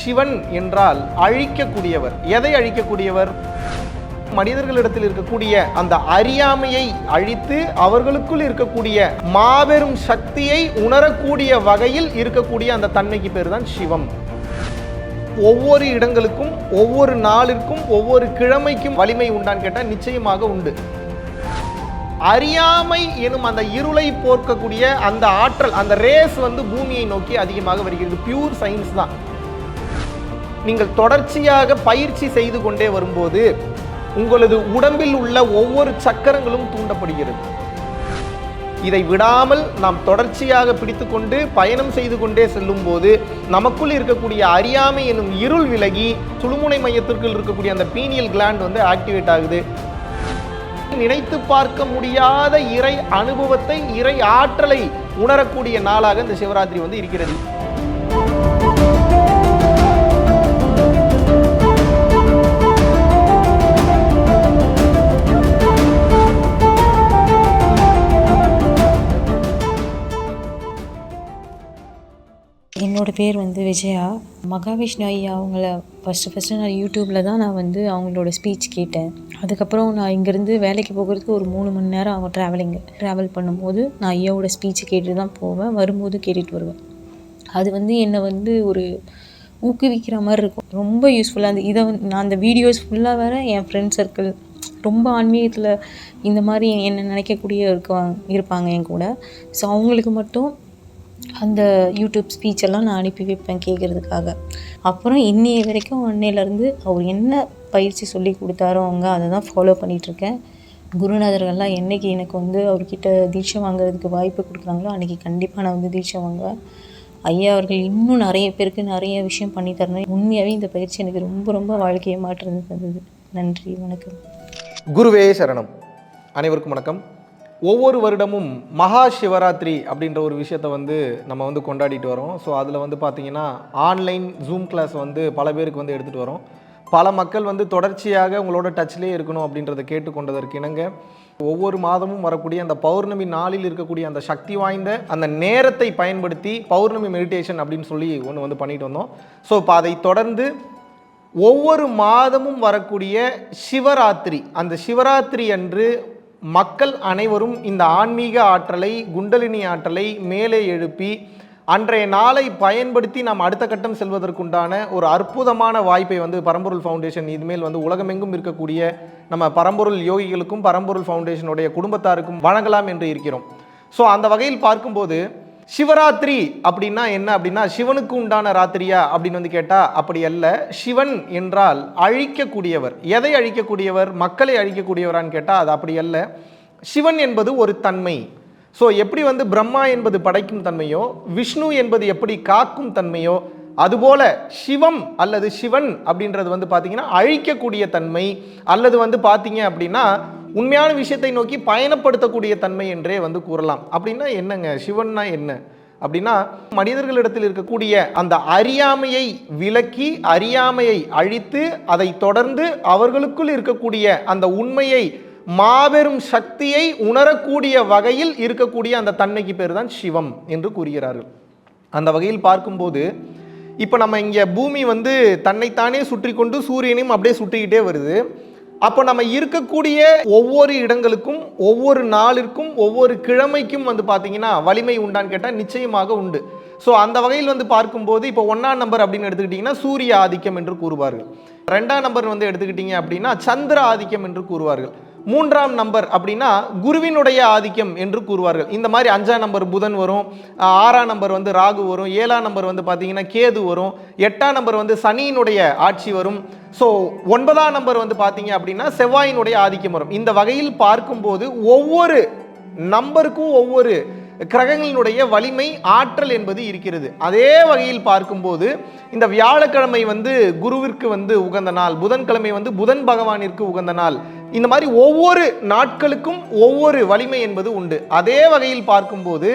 சிவன் என்றால் அழிக்கக்கூடியவர். எதை அழிக்கக்கூடியவர்? மனிதர்களிடத்தில் இருக்கக்கூடிய அந்த அறியாமையை அழித்து அவர்களுக்குள் இருக்கக்கூடிய மாபெரும் சக்தியை உணரக்கூடிய வகையில் இருக்கக்கூடிய அந்த தன்மைக்கு பேர் தான் சிவம். ஒவ்வொரு இடங்களுக்கும் ஒவ்வொரு நாளிற்கும் ஒவ்வொரு கிழமைக்கும் வலிமை உண்டான்னு கேட்டால் நிச்சயமாக உண்டு. அறியாமை எனும் அந்த இருளை போர்க்கக்கூடிய அந்த ஆற்றல், அந்த ரேஸ் பூமியை நோக்கி அதிகமாக வருகிறது. பியூர் சயின்ஸ் தான். நீங்கள் தொடர்ச்சியாக பயிற்சி செய்து கொண்டே வரும்போது உங்களது உடம்பில் உள்ள ஒவ்வொரு சக்கரங்களும் தூண்டப்படுகிறது. இதை விடாமல் நாம் தொடர்ச்சியாக பிடித்துக்கொண்டு பயணம் செய்து கொண்டே செல்லும் போது நமக்குள் இருக்கக்கூடிய அறியாமை எனும் இருள் விலகி சுழுமுனை மையத்திற்குள் இருக்கக்கூடிய அந்த பீனியல் கிளாண்ட் ஆக்டிவேட் ஆகுது. நினைத்து பார்க்க முடியாத இறை அனுபவத்தை, இறை ஆற்றலை உணரக்கூடிய நாளாக இந்த சிவராத்திரி இருக்கிறது. என்னோடய பேர் விஜயா. மகாவிஷ்ணு ஐயா அவங்கள ஃபஸ்ட்டு நான் யூடியூப்பில் தான் நான் அவங்களோட ஸ்பீச் கேட்டேன். அதுக்கப்புறம் நான் இங்கேருந்து வேலைக்கு போகிறதுக்கு ஒரு 3 மணி நேரம் அவங்க ட்ராவல் பண்ணும்போது நான் ஐயாவோட ஸ்பீச்சு கேட்டு தான் போவேன், வரும்போது கேட்டுட்டு வருவேன். அது என்னை ஒரு ஊக்குவிக்கிற மாதிரி இருக்கும், ரொம்ப யூஸ்ஃபுல்லாக இதை நான் அந்த வீடியோஸ் ஃபுல்லாக வேறு என் ஃப்ரெண்ட் சர்க்கிள் ரொம்ப ஆன்மீகத்தில் இந்த மாதிரி என்னை நினைக்கக்கூடிய இருப்பாங்க என் கூட. ஸோ அவங்களுக்கு மட்டும் அந்த யூடியூப் ஸ்பீச்செல்லாம் நான் அனுப்பி வைப்பேன் கேட்குறதுக்காக. அப்புறம் இன்னைய வரைக்கும் அன்னையிலேருந்து அவர் என்ன பயிற்சி சொல்லி கொடுத்தாரோ அதை தான் ஃபாலோ பண்ணிகிட்ருக்கேன். குருநாதர்கள்லாம் என்றைக்கு எனக்கு அவர்கிட்ட தீட்சை வாங்குறதுக்கு வாய்ப்பு கொடுக்குறாங்களோ அன்றைக்கி கண்டிப்பாக நான் தீட்சை வாங்குவேன். ஐயா அவர்கள் இன்னும் நிறைய பேருக்கு நிறைய விஷயம் பண்ணி தரணும். உண்மையாகவே இந்த பயிற்சி எனக்கு ரொம்ப ரொம்ப வாழ்க்கையை மாற்றம் தந்தது. நன்றி, வணக்கம். குருவே சரணம். அனைவருக்கும் வணக்கம். ஒவ்வொரு வருடமும் மகா சிவராத்திரி அப்படின்ற ஒரு விஷயத்தை நம்ம கொண்டாடிட்டு வரோம். ஸோ அதில் பார்த்தீங்கன்னா ஆன்லைன் ஜூம் கிளாஸ் பல பேருக்கு எடுத்துகிட்டு வரோம். பல மக்கள் தொடர்ச்சியாக உங்களோட டச்லேயே இருக்கணும் அப்படின்றத கேட்டுக்கொண்டதற்கு இணங்க ஒவ்வொரு மாதமும் வரக்கூடிய அந்த பௌர்ணமி நாளில் இருக்கக்கூடிய அந்த சக்தி வாய்ந்த அந்த நேரத்தை பயன்படுத்தி பௌர்ணமி மெடிடேஷன் அப்படின்னு சொல்லி ஒன்று பண்ணிட்டு வந்தோம். ஸோ இப்போ அதை தொடர்ந்து ஒவ்வொரு மாதமும் வரக்கூடிய சிவராத்திரி, அந்த சிவராத்திரி அன்று மக்கள் அனைவரும் இந்த ஆன்மீக ஆற்றலை, குண்டலினி ஆற்றலை மேலே எழுப்பி அன்றைய நாளை பயன்படுத்தி நாம் அடுத்த கட்டம் செல்வதற்குண்டான ஒரு அற்புதமான வாய்ப்பை பரம்பொருள் ஃபவுண்டேஷன் இதுமேல் உலகமெங்கும் இருக்கக்கூடிய நம்ம பரம்பொருள் யோகிகளுக்கும் பரம்பொருள் ஃபவுண்டேஷனுடைய குடும்பத்தாருக்கும் வழங்கலாம் என்று இருக்கிறோம். ஸோ அந்த வகையில் பார்க்கும்போது சிவராத்திரி அப்படின்னா என்ன அப்படின்னா சிவனுக்கு உண்டான ராத்திரியா அப்படின்னு கேட்டால் அப்படி அல்ல. சிவன் என்றால் அழிக்கக்கூடியவர். எதை அழிக்கக்கூடியவர்? மக்களை அழிக்கக்கூடியவரான்னு கேட்டால் அது அப்படி அல்ல. சிவன் என்பது ஒரு தன்மை. ஸோ எப்படி பிரம்மா என்பது படைக்கும் தன்மையோ, விஷ்ணு என்பது எப்படி காக்கும் தன்மையோ, அதுபோல சிவம் அல்லது சிவன் அப்படின்றது பார்த்தீங்கன்னா அழிக்கக்கூடிய தன்மை, அல்லது பார்த்தீங்க அப்படின்னா உண்மையான விஷயத்தை நோக்கி பயணப்படுத்தக்கூடிய தன்மை என்றே கூறலாம். அப்படின்னா என்னங்க சிவன்னா என்ன அப்படின்னா, மனிதர்களிடத்தில் இருக்கக்கூடிய அந்த அறியாமையை விலக்கி அறியாமையை அழித்து அதை தொடர்ந்து அவர்களுக்குள் இருக்கக்கூடிய அந்த உண்மையை மாபெரும் சக்தியை உணரக்கூடிய வகையில் இருக்கக்கூடிய அந்த தன்மைக்கு பேர் தான் சிவம் என்று கூறுகிறார்கள். அந்த வகையில் பார்க்கும்போது இப்போ நம்ம இங்கே பூமி தன்னைத்தானே சுற்றி கொண்டு சூரியனையும் அப்படியே சுற்றிக்கிட்டே வருது. அப்போ நம்ம இருக்கக்கூடிய ஒவ்வொரு இடங்களுக்கும் ஒவ்வொரு நாளிற்கும் ஒவ்வொரு கிழமைக்கும் பார்த்தீங்கன்னா வலிமை உண்டான்னு கேட்டால் நிச்சயமாக உண்டு. ஸோ அந்த வகையில் பார்க்கும்போது இப்போ 1ஆம் நம்பர் அப்படின்னு எடுத்துக்கிட்டிங்கன்னா சூரிய ஆதிக்கம் என்று கூறுவார்கள். 2ஆம் நம்பர் எடுத்துக்கிட்டிங்க அப்படின்னா சந்திர ஆதிக்கம் என்று கூறுவார்கள். 3ஆம் நம்பர் அப்படின்னா குருவினுடைய ஆதிக்கம் என்று கூறுவார்கள். இந்த மாதிரி 5ஆம் நம்பர் புதன் வரும், 6ஆம் நம்பர் ராகு வரும், 7ஆம் நம்பர் பார்த்தீங்கன்னா கேது வரும், 8ஆம் நம்பர் சனியினுடைய ஆட்சி வரும். ஸோ 9ஆம் நம்பர் பார்த்தீங்க அப்படின்னா செவ்வாயினுடைய ஆதிக்கம் வரும். இந்த வகையில் பார்க்கும்போது ஒவ்வொரு நம்பருக்கும் ஒவ்வொரு கிரகங்களினுடைய வலிமை ஆற்றல் என்பது இருக்கிறது. அதே வகையில் பார்க்கும்போது இந்த வியாழக்கிழமை குருவிற்கு உகந்த நாள், புதன்கிழமை புதன் பகவானிற்கு உகந்த நாள். இந்த மாதிரி ஒவ்வொரு நாட்களுக்கும் ஒவ்வொரு வலிமை என்பது உண்டு. அதே வகையில் பார்க்கும்போது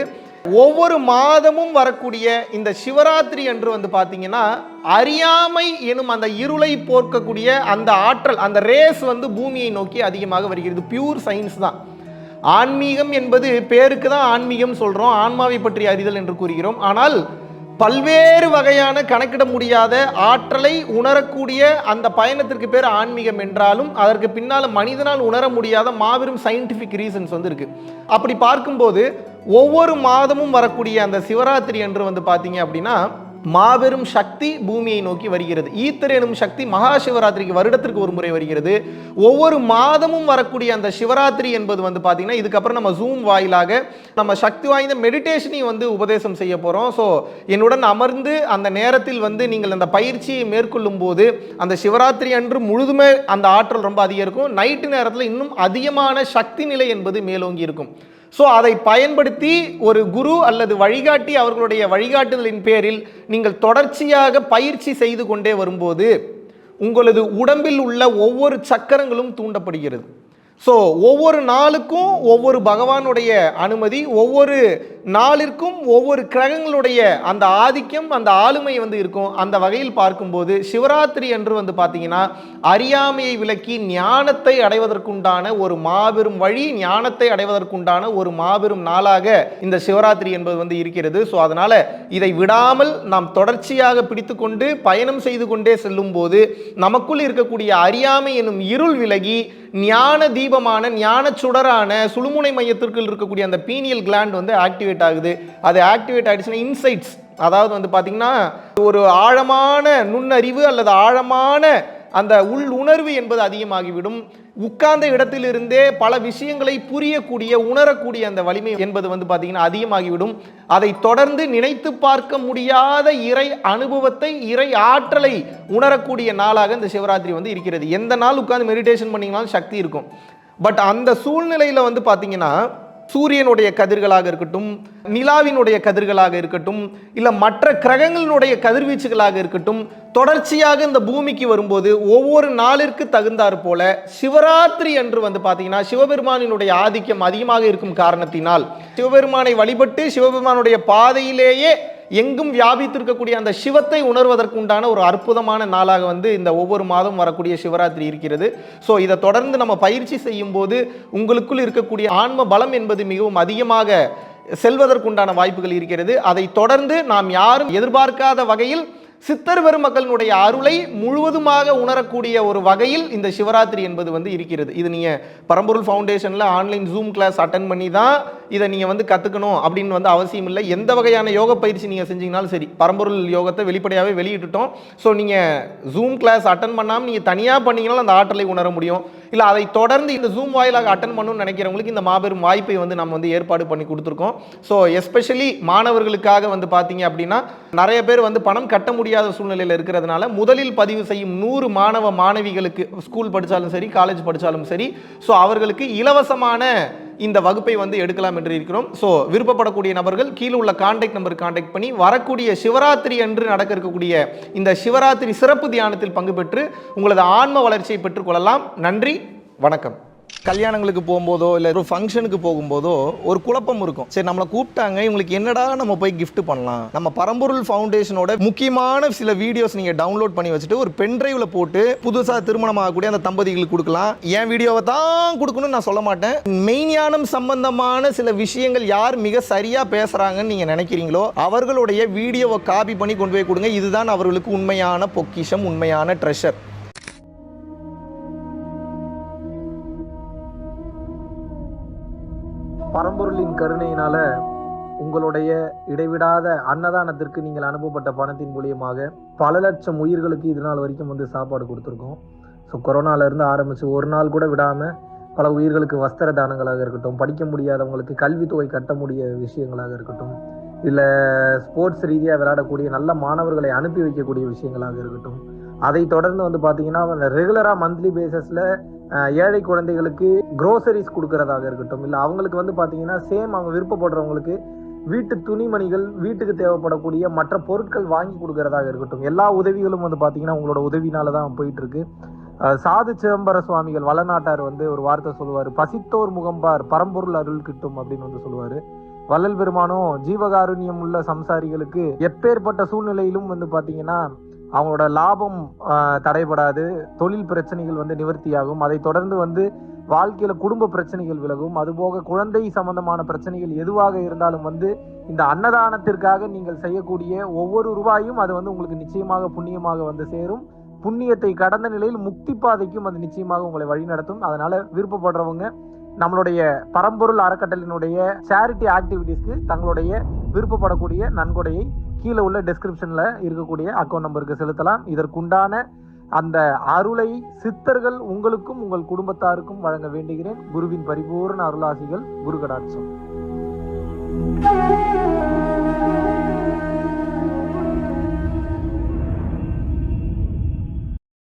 ஒவ்வொரு மாதமும் வரக்கூடிய இந்த சிவராத்திரி அன்று பார்த்தீங்கன்னா அறியாமை எனும் அந்த இருளை போர்க்கக்கூடிய அந்த ஆற்றல், அந்த ரேஸ் பூமியை நோக்கி அதிகமாக வருகிறது. பியூர் சயின்ஸ் தான். ஆன்மீகம் என்பது பேருக்கு தான் ஆன்மீகம் சொல்கிறோம், ஆன்மாவை பற்றி அறிதல் என்று கூறுகிறோம். ஆனால் பல்வேறு வகையான கணக்கிட முடியாத ஆற்றலை உணரக்கூடிய அந்த பயணத்திற்கு பேர் ஆன்மீகம் என்றாலும் அதற்கு பின்னால் மனிதனால் உணர முடியாத மாபெரும் சயின்டிஃபிக் ரீசன்ஸ் வந்து இருக்கு. அப்படி பார்க்கும்போது ஒவ்வொரு மாதமும் வரக்கூடிய அந்த சிவராத்திரி என்று வந்து பார்த்தீங்க அப்படின்னா மாபெரும் சக்தி பூமியை நோக்கி வருகிறது. ஈத்தர் எனும் சக்தி மகா சிவராத்திரிக்கு வருடத்திற்கு ஒரு முறை வருகிறது. ஒவ்வொரு மாதமும் வரக்கூடிய அந்த சிவராத்திரி என்பது வந்து பார்த்தீங்கன்னா இதுக்கப்புறம் நம்ம ஜூம் வாயிலாக நம்ம சக்தி வாய்ந்த மெடிடேஷனையும் வந்து உபதேசம் செய்ய போகிறோம். ஸோ என்னுடன் அமர்ந்து அந்த நேரத்தில் வந்து நீங்கள் அந்த பயிற்சியை மேற்கொள்ளும் போது அந்த சிவராத்திரி அன்று முழுதுமே அந்த ஆற்றல் ரொம்ப அதிகம் இருக்கும். நைட்டு நேரத்தில் இன்னும் அதிகமான சக்தி நிலை என்பது மேலோங்கி இருக்கும். ஸோ அதை பயன்படுத்தி ஒரு குரு அல்லது வழிகாட்டி அவர்களுடைய வழிகாட்டுதலின் பேரில் நீங்கள் தொடர்ச்சியாக பயிற்சி செய்து கொண்டே வரும்போது உங்களது உடம்பில் உள்ள ஒவ்வொரு சக்கரங்களும் தூண்டப்படுகிறது. ஸோ ஒவ்வொரு நாளுக்கும் ஒவ்வொரு பகவானுடைய அனுமதி, ஒவ்வொரு நாளிற்கும் ஒவ்வொரு கிரகங்களுடைய அந்த ஆதிக்கம், அந்த ஆளுமை வந்து இருக்கும். அந்த வகையில் பார்க்கும்போது சிவராத்திரி என்று வந்து பார்த்தீங்கன்னா அறியாமையை விலக்கி ஞானத்தை அடைவதற்குண்டான ஒரு மாபெரும் வழி, ஞானத்தை அடைவதற்குண்டான ஒரு மாபெரும் நாளாக இந்த சிவராத்திரி என்பது வந்து இருக்கிறது. ஸோ அதனால் இதை விடாமல் நாம் தொடர்ச்சியாக பிடித்து கொண்டு பயணம் செய்து கொண்டே செல்லும் போது நமக்குள் இருக்கக்கூடிய அறியாமை எனும் இருள் விலகி ஞான தீபமான ஞான சுடரான சுழுமுனை மையத்திற்குள் இருக்கக்கூடிய அந்த பீனியல் கிளாண்ட் வந்து ஆக்டிவேட் ஆகுது. அது ஆக்டிவேட் ஆகிடுச்சுன்னா இன்சைட்ஸ், அதாவது வந்து பார்த்தீங்கன்னா ஒரு ஆழமான நுண்ணறிவு அல்லது ஆழமான அந்த உள் உணர்வு என்பது அதிகமாகிவிடும். உட்கார்ந்த இடத்திலிருந்தே பல விஷயங்களை புரியக்கூடிய உணரக்கூடிய அந்த வலிமை என்பது வந்து பார்த்தீங்கன்னா அதிகமாகிவிடும். அதை தொடர்ந்து நினைத்து பார்க்க முடியாத இறை அனுபவத்தை, இறை ஆற்றலை உணரக்கூடிய நாளாக இந்த சிவராத்திரி வந்து இருக்கிறது. எந்த நாள் உட்கார்ந்து மெடிடேஷன் பண்ணிங்கனாலும் சக்தி இருக்கும். பட் அந்த சூழ்நிலையில் வந்து பார்த்தீங்கன்னா சூரியனுடைய கதிர்களாக இருக்கட்டும், நிலாவினுடைய கதிர்களாக இருக்கட்டும், இல்லை மற்ற கிரகங்களினுடைய கதிர்வீச்சுகளாக இருக்கட்டும், தொடர்ச்சியாக இந்த பூமிக்கு வரும்போது ஒவ்வொரு நாளிற்கு தகுந்தாற் போல சிவராத்திரி என்று வந்து பார்த்தீங்கன்னா சிவபெருமானினுடைய ஆதிக்கம் அதிகமாக இருக்கும் காரணத்தினால் சிவபெருமானை வழிபட்டு சிவபெருமானுடைய பாதையிலேயே எங்கும் வியாபித்திருக்கக்கூடிய அந்த சிவத்தை உணர்வதற்கு உண்டான ஒரு அற்புதமான நாளாக வந்து இந்த ஒவ்வொரு மாதம் வரக்கூடிய சிவராத்திரி இருக்கிறது. ஸோ இதை தொடர்ந்து நம்ம பயிற்சி செய்யும் போது உங்களுக்குள் இருக்கக்கூடிய ஆன்ம பலம் என்பது மிகவும் அதிகமாக செல்வதற்குண்டான வாய்ப்புகள் இருக்கிறது. அதை தொடர்ந்து நாம் யாரும் எதிர்பார்க்காத வகையில் சித்தர் பெருமக்களினுடைய அருளை முழுவதுமாக உணரக்கூடிய ஒரு வகையில் இந்த சிவராத்திரி என்பது வந்து இருக்கிறது. இது நீங்கள் பரம்பொருள் ஃபவுண்டேஷனில் ஆன்லைன் ஜூம் கிளாஸ் அட்டன் பண்ணி தான் இதை நீங்கள் வந்து கற்றுக்கணும் அப்படின்னு வந்து அவசியம் இல்லை. எந்த வகையான யோக பயிற்சி நீங்கள் செஞ்சீங்கனாலும் சரி, பரம்பொருள் யோகத்தை வெளிப்படையாகவே வெளியிட்டுட்டோம். ஸோ நீங்கள் ஜூம் கிளாஸ் அட்டன் பண்ணாமல் நீங்கள் தனியாக பண்ணீங்கனாலும் அந்த ஆற்றலை உணர முடியும். இல்லை அதை தொடர்ந்து இந்த ஜூம் வாயிலாக அட்டன் பண்ணணும்னு நினைக்கிறவங்களுக்கு இந்த மாபெரும் வாய்ப்பை வந்து நம்ம வந்து ஏற்பாடு பண்ணி கொடுத்துருக்கோம். ஸோ எஸ்பெஷலி மாணவர்களுக்காக வந்து பார்த்தீங்க அப்படின்னா நிறைய பேர் வந்து பணம் கட்ட முடியாத சூழ்நிலையில் இருக்கிறதுனால முதலில் பதிவு செய்யும் 100 மாணவ மாணவிகளுக்கு ஸ்கூல் படித்தாலும் சரி, காலேஜ் படித்தாலும் சரி, ஸோ அவர்களுக்கு இலவசமான இந்த வகுப்பை வந்து எடுக்கலாம் என்று இருக்கிறோம். ஸோ விருப்பப்படக்கூடிய நபர்கள் கீழே உள்ள கான்டாக்ட் நம்பர் கான்டாக்ட் பண்ணி வரக்கூடிய சிவராத்திரி அன்று நடக்க இருக்கக்கூடிய இந்த சிவராத்திரி சிறப்பு தியானத்தில் பங்கு பெற்று உங்களது ஆன்ம வளர்ச்சியை பெற்றுக்கொள்ளலாம். நன்றி, வணக்கம். கல்யாணங்களுக்கு போகும்போதோ இல்லை ஒரு ஃபங்க்ஷனுக்கு போகும்போதோ ஒரு குழப்பம் இருக்கும். சரி, நம்மளை கூப்பிட்டாங்க, இவங்களுக்கு என்னடா நம்ம போய் கிஃப்ட் பண்ணலாம். நம்ம பரம்பொருள் ஃபவுண்டேஷனோட முக்கியமான சில வீடியோஸ் நீங்கள் டவுன்லோட் பண்ணி வச்சுட்டு ஒரு பென்ட்ரைவில் போட்டு புதுசாக திருமணம் ஆகக்கூடிய அந்த தம்பதிகளுக்கு கொடுக்கலாம். என் வீடியோவை தான் கொடுக்கணும்னு நான் சொல்ல மாட்டேன். மெய்ஞானம் சம்பந்தமான சில விஷயங்கள் யார் மிக சரியாக பேசுகிறாங்கன்னு நீங்கள் நினைக்கிறீங்களோ அவர்களுடைய வீடியோவை காப்பி பண்ணி கொண்டு போய் கொடுங்க. இதுதான் அவர்களுக்கு உண்மையான பொக்கிஷம், உண்மையான ட்ரெஷர். பரம்பொருளின் கருணையினால உங்களுடைய இடைவிடாத அன்னதானத்திற்கு நீங்கள் அனுப்பப்பட்ட பணத்தின் மூலியமாக பல லட்சம் உயிர்களுக்கு இது நாள் வரைக்கும் வந்து சாப்பாடு கொடுத்துருக்கோம். ஸோ கொரோனாலேருந்து ஆரம்பித்து ஒரு நாள் கூட விடாமல் பல உயிர்களுக்கு வஸ்திர தானங்களாக இருக்கட்டும், படிக்க முடியாதவங்களுக்கு கல்வித்தொகை கட்ட முடிய விஷயங்களாக இருக்கட்டும், இல்லை ஸ்போர்ட்ஸ் ரீதியாக விளையாடக்கூடிய நல்ல மாணவர்களை அனுப்பி வைக்கக்கூடிய விஷயங்களாக இருக்கட்டும், அதை தொடர்ந்து வந்து பார்த்தீங்கன்னா ரெகுலராக மந்த்லி பேசிஸில் ஏழை குழந்தைகளுக்கு க்ரோசரிஸ் கொடுக்கறதாக இருக்கட்டும், இல்லை அவங்களுக்கு வந்து பார்த்தீங்கன்னா சேம் அவங்க விருப்பப்படுறவங்களுக்கு வீட்டு துணிமணிகள், வீட்டுக்கு தேவைப்படக்கூடிய மற்ற பொருட்கள் வாங்கி கொடுக்கறதாக இருக்கட்டும், எல்லா உதவிகளும் வந்து பார்த்தீங்கன்னா உங்களோட உதவினால தான் போயிட்டு இருக்கு. சாது சிதம்பர சுவாமிகள் வளநாட்டார் வந்து ஒரு வார்த்தை சொல்லுவார், பசித்தோர் முகம்பார் பரம்பொருள் அருள் கிட்டும் அப்படின்னு வந்து சொல்லுவார். வள்ளல் பெருமானும் ஜீவகாருண்யம் உள்ள சம்சாரிகளுக்கு எப்பேற்பட்ட சூழ்நிலையிலும் வந்து பார்த்தீங்கன்னா அவங்களோட லாபம் தடைபடாது, தொழில் பிரச்சனைகள் வந்து நிவர்த்தியாகும். அதை தொடர்ந்து வந்து வாழ்க்கையில் குடும்ப பிரச்சனைகள் விலகும். அதுபோக குழந்தை சம்பந்தமான பிரச்சனைகள் எதுவாக இருந்தாலும் வந்து இந்த அன்னதானத்திற்காக நீங்கள் செய்யக்கூடிய ஒவ்வொரு ரூபாயும் அது வந்து உங்களுக்கு நிச்சயமாக புண்ணியமாக வந்து சேரும். புண்ணியத்தை கடந்த நிலையில் முக்தி பாதைக்கும் அது நிச்சயமாக உங்களை வழிநடத்தும். அதனால விருப்பப்படுறவங்க நம்மளுடைய பரம்பொருள் அறக்கட்டளையினுடைய சேரிட்டி ஆக்டிவிட்டீஸ்க்கு தங்களுடைய விருப்பப்படக்கூடிய நன்கொடையை கீழே உள்ள டெஸ்கிரிப்ஷன்ல இருக்கக்கூடிய அக்கௌண்ட் நம்பருக்கு செலுத்தலாம். இதற்குண்டான அந்த அருளை சித்தர்கள் உங்களுக்கும் உங்கள் குடும்பத்தாருக்கும் வழங்க வேண்டுகிறேன். குருவின் பரிபூர்ண அருளாசிகள். குரு கடாட்சம்.